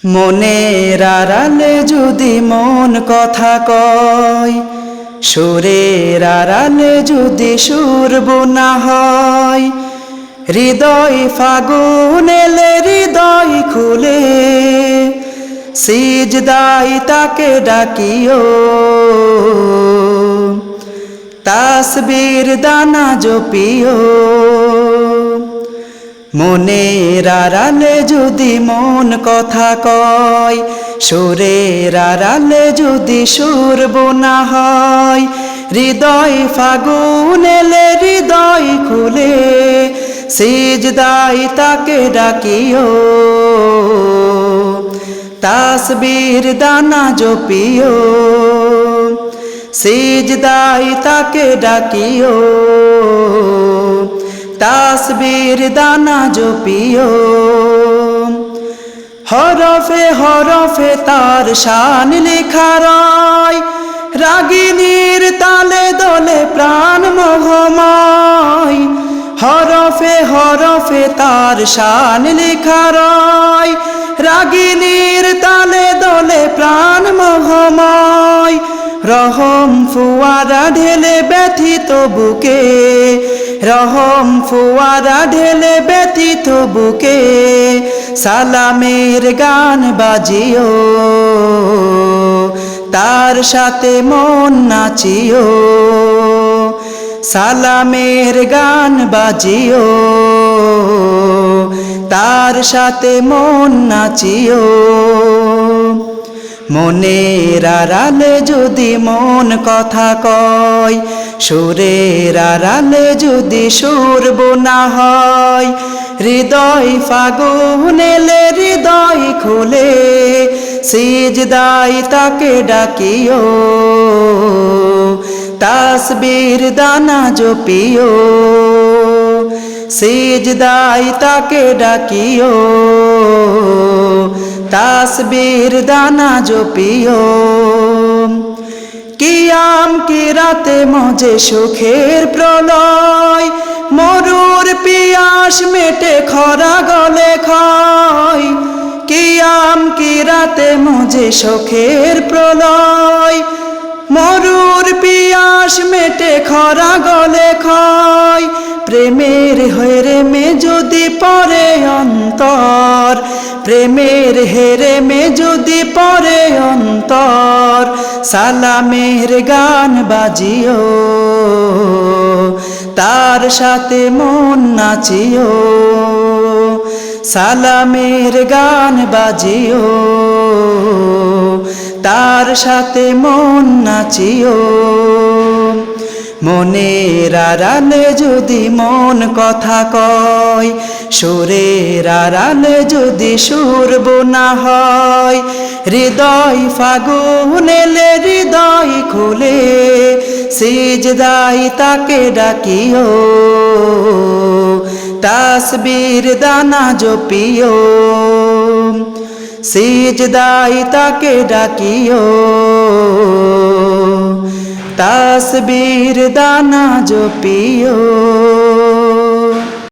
মনের আড়ালে যদি মন কথা কয়, সুরের আড়ালে যদি সুর বোনা হয়, হৃদয় ফাগুন এলে হৃদয় খুলে সিজদাই তাকে ডাকিও, তাসবির দানা জপিও। মনের আড়ালে যদি মন কথা কয়, সুরের আড়ালে যদি সুর বোনা হয়, হৃদয় ফাগুন এলে হৃদয় খুলে সিজদাই তাকে ডাকিও, তাসবির দানা জপিও। সিজদাই তাকে ডাকিও, তাসবির দানা জপিও। হরফে হরফে তার শান লেখা রয়, রাগিনীর তালে দোলে প্রাণ মোহময়। হরফে হরফে তার শান লেখা রয়, রাগিনীর তালে দোলে প্রাণ মোহময়। রহম ফুয়ারা ঢেলে ব্যথিত বুকে, রহম ফুয়ারা ঢেলে ব্যথিত বুকে, সালামের গান বাজিও, তার সাথে মন নাচিও। সালামের গান বাজিও, তার সাথে মন নাচিও। মনের আড়ালে যদি মন কথা কয়, সুরের আড়ালে যদি সুর বোনা হয়, হৃদয় ফাগুন এলে হৃদয় খুলে সিজদাই তাকে ডাকিও, তাসবির দানা জপিও। সিজদাই তাকে ডাকিও, তাসবির দানা জপিও। কিয়াম কি রাতে মজে সুখের প্রলয়, মরুর পিয়াস মেটে খরা গলে ক্ষয়। কিয়াম কি রাতে মজে সুখের প্রলয়, মরুর পিয়াস মেটে খরা গলে ক্ষয়। প্রেমের হেরে মে যদি পড়ে অন্তর, প্রেমের হেরে মে যদি পড়ে অন্তর, সালামের গান বাজিও, তার সাথে মন নাচিও। সালামের গান বাজিও, তার সাথে মন নাচিও। মনের আড়ালে যদি মন কথা কয়, সুরের আড়ালে যদি সুর বোনা হয়, হৃদয় ফাগুন এলে হৃদয় খুলে সিজদাই তাকে ডাকিও, তাসবির দানা জপিও। সিজদাই তাকে ডাকিও, তাসবির দানা জপিও।